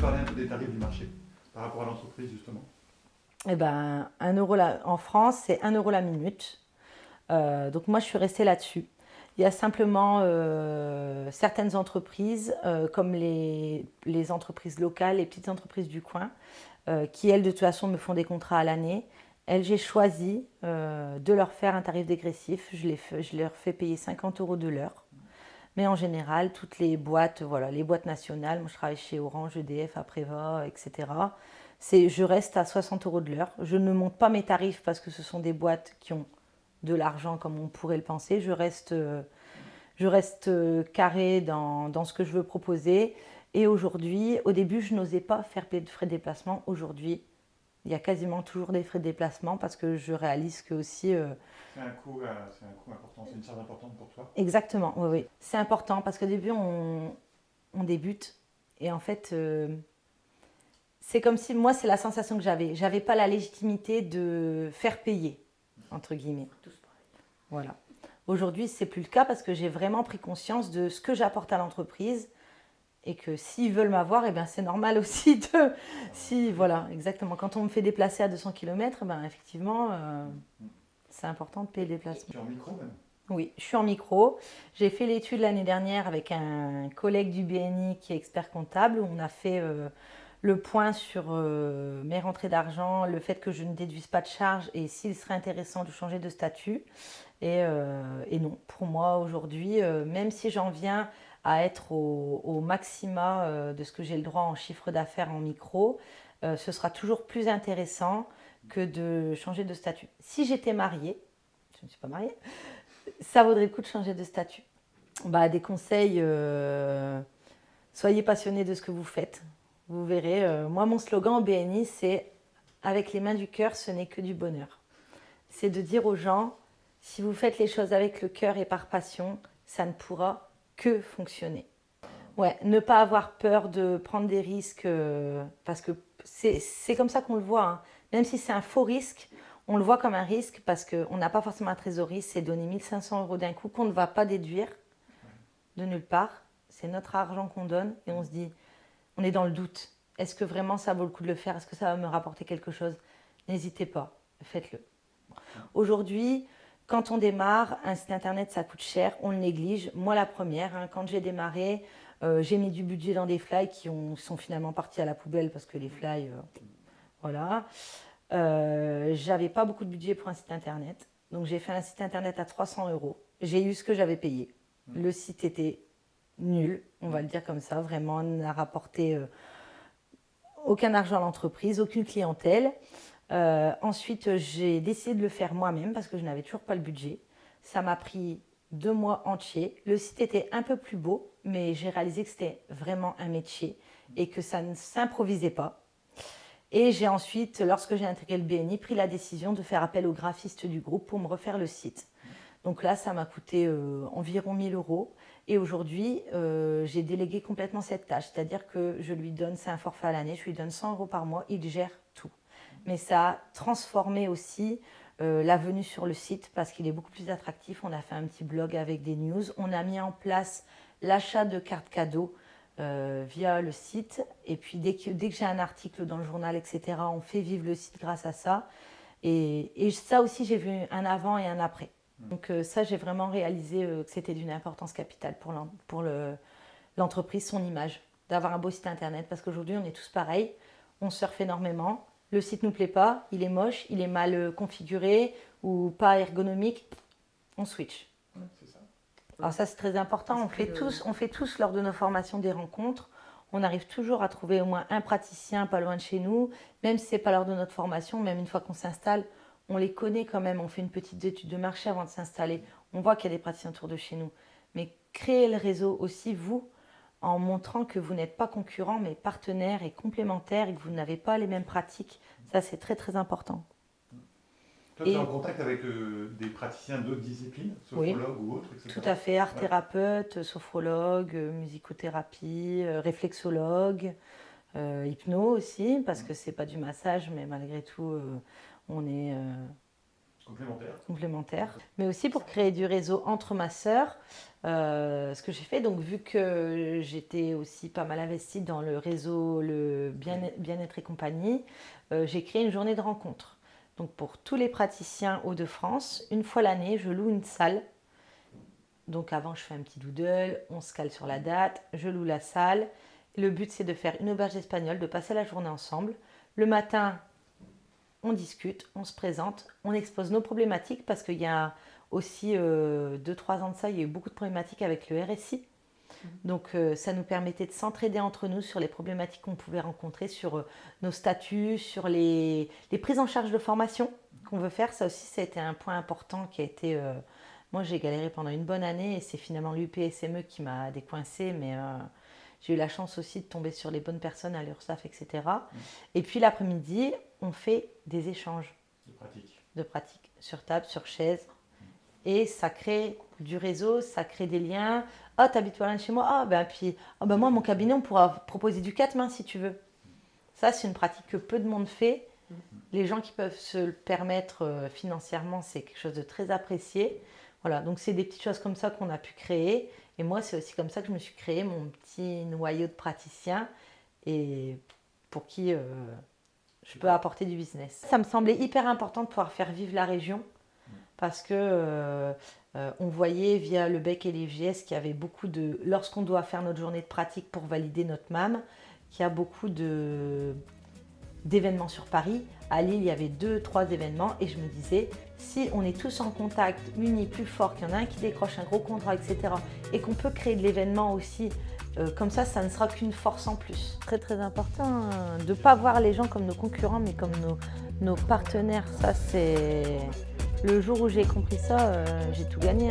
parler un peu des tarifs du marché par rapport à l'entreprise, justement? Eh ben, en France, c'est 1 euro la minute. Donc moi, je suis restée là-dessus. Il y a simplement certaines entreprises, comme les entreprises locales, les petites entreprises du coin, qui, elles, de toute façon, me font des contrats à l'année. Elles, j'ai choisi de leur faire un tarif dégressif. Je leur fais payer 50 euros de l'heure. Mais en général, toutes les boîtes, voilà, les boîtes nationales, moi je travaille chez Orange, EDF, Apreva, etc. Je reste à 60 euros de l'heure. Je ne monte pas mes tarifs parce que ce sont des boîtes qui ont de l'argent comme on pourrait le penser. Je reste carré dans ce que je veux proposer. Et aujourd'hui, au début, je n'osais pas faire payer de frais de déplacement. Aujourd'hui, il y a quasiment toujours des frais de déplacement parce que je réalise que aussi. C'est un coût important, c'est une charge importante pour toi. Exactement, oui, oui. C'est important parce qu'au début, on débute. Et en fait, c'est comme si moi, c'est la sensation que j'avais. J'avais pas la légitimité de faire payer, entre guillemets. Voilà. Aujourd'hui, c'est plus le cas parce que j'ai vraiment pris conscience de ce que j'apporte à l'entreprise et que s'ils veulent m'avoir, eh bien, c'est normal aussi de. Si, voilà, exactement. Quand on me fait déplacer à 200 km, ben, effectivement, c'est important de payer le déplacement. Tu es en micro même? Oui, je suis en micro. J'ai fait l'étude l'année dernière avec un collègue du BNI qui est expert comptable. Où on a fait le point sur mes rentrées d'argent, le fait que je ne déduise pas de charges et s'il serait intéressant de changer de statut. Et non, pour moi aujourd'hui, même si j'en viens à être au maxima de ce que j'ai le droit en chiffre d'affaires en micro, ce sera toujours plus intéressant que de changer de statut. Si j'étais mariée, je ne suis pas mariée, ça vaudrait le coup de changer de statut. Bah, des conseils, soyez passionnés de ce que vous faites. Vous verrez, moi mon slogan au BNI c'est avec les mains du cœur, ce n'est que du bonheur. C'est de dire aux gens, si vous faites les choses avec le cœur et par passion, ça ne pourra que fonctionner. Ouais, ne pas avoir peur de prendre des risques, parce que c'est comme ça qu'on le voit, hein. Même si c'est un faux risque, on le voit comme un risque parce qu'on n'a pas forcément un trésorerie, c'est donner 1500 euros d'un coup qu'on ne va pas déduire de nulle part. C'est notre argent qu'on donne et on se dit, on est dans le doute. Est-ce que vraiment ça vaut le coup de le faire? Est-ce que ça va me rapporter quelque chose? N'hésitez pas, faites-le. Aujourd'hui, quand on démarre, un site internet ça coûte cher, on le néglige. Moi la première, hein, quand j'ai démarré, j'ai mis du budget dans des fly sont finalement partis à la poubelle parce que les fly, voilà. J'avais pas beaucoup de budget pour un site internet, donc j'ai fait un site internet à 300 euros. J'ai eu ce que j'avais payé. Le site était nul, on va le dire comme ça, vraiment n'a rapporté aucun argent à l'entreprise, aucune clientèle. Ensuite, j'ai décidé de le faire moi-même parce que je n'avais toujours pas le budget. Ça m'a pris 2 mois entiers. Le site était un peu plus beau, mais j'ai réalisé que c'était vraiment un métier et que ça ne s'improvisait pas. Et j'ai ensuite, lorsque j'ai intégré le BNI, pris la décision de faire appel au graphiste du groupe pour me refaire le site. Donc là, ça m'a coûté environ 1000 euros. Et aujourd'hui, j'ai délégué complètement cette tâche. C'est-à-dire que je lui donne, c'est un forfait à l'année, je lui donne 100 euros par mois, il gère tout. Mais ça a transformé aussi la venue sur le site parce qu'il est beaucoup plus attractif. On a fait un petit blog avec des news. On a mis en place l'achat de cartes cadeaux via le site. Et puis dès que j'ai un article dans le journal, etc., on fait vivre le site grâce à ça. Et ça aussi, j'ai vu un avant et un après. Donc ça, j'ai vraiment réalisé que c'était d'une importance capitale pour l'entreprise, son image, d'avoir un beau site internet. Parce qu'aujourd'hui, on est tous pareils, on surfe énormément. Le site ne nous plaît pas, il est moche, il est mal configuré ou pas ergonomique, on switch. Ouais, c'est ça. Alors ça, c'est très important. On fait tous lors de nos formations des rencontres. On arrive toujours à trouver au moins un praticien pas loin de chez nous, même si ce n'est pas lors de notre formation, même une fois qu'on s'installe, on les connaît quand même. On fait une petite étude de marché avant de s'installer. On voit qu'il y a des praticiens autour de chez nous. Mais créez le réseau aussi, vous, en montrant que vous n'êtes pas concurrents, mais partenaires et complémentaires et que vous n'avez pas les mêmes pratiques. Ça, c'est très, très important. Toi, tu es en contact avec des praticiens d'autres disciplines, sophrologues ou autres, etc. Tout à fait, art thérapeute, sophrologue, musicothérapie, réflexologue, hypno aussi, parce que c'est pas du massage, mais malgré tout, on est complémentaires, mais aussi pour créer du réseau entre ma sœur. Ce que j'ai fait, donc vu que j'étais aussi pas mal investie dans le réseau, le bien-être et compagnie, j'ai créé une journée de rencontre. Donc pour tous les praticiens Hauts-de-France, une fois l'année, je loue une salle. Donc avant, je fais un petit doodle, on se cale sur la date, je loue la salle. Le but, c'est de faire une auberge espagnole, de passer la journée ensemble. Le matin, on discute, on se présente, on expose nos problématiques parce qu'il y a aussi 2-3 ans de ça, il y a eu beaucoup de problématiques avec le RSI. Donc ça nous permettait de s'entraider entre nous sur les problématiques qu'on pouvait rencontrer, sur nos statuts, sur les prises en charge de formation qu'on veut faire. Ça aussi, ça a été un point important qui a été... moi, j'ai galéré pendant une bonne année et c'est finalement l'UPSME qui m'a décoincée, mais j'ai eu la chance aussi de tomber sur les bonnes personnes à l'URSSAF, etc. Et puis l'après-midi, on fait des échanges de pratiques sur table, sur chaise. Et ça crée du réseau, ça crée des liens. Ah, t'habites pas loin de chez moi? Ah, ben puis, moi, mon cabinet, on pourra proposer du 4 mains si tu veux. Ça, c'est une pratique que peu de monde fait. Les gens qui peuvent se le permettre financièrement, c'est quelque chose de très apprécié. Voilà, donc c'est des petites choses comme ça qu'on a pu créer. Et moi, c'est aussi comme ça que je me suis créé mon petit noyau de praticiens et pour qui je peux apporter du business. Ça me semblait hyper important de pouvoir faire vivre la région parce que on voyait via le BEC et l'IFJS qu'il y avait beaucoup de... Lorsqu'on doit faire notre journée de pratique pour valider notre MAM, qu'il y a beaucoup d'événements sur Paris. À Lille, il y avait 2-3 événements et je me disais, si on est tous en contact, unis, plus forts, qu'il y en a un qui décroche un gros contrat, etc. et qu'on peut créer de l'événement aussi, comme ça ne sera qu'une force en plus. Très très important de ne pas voir les gens comme nos concurrents, mais comme nos partenaires. Ça, c'est... Le jour où j'ai compris ça, j'ai tout gagné.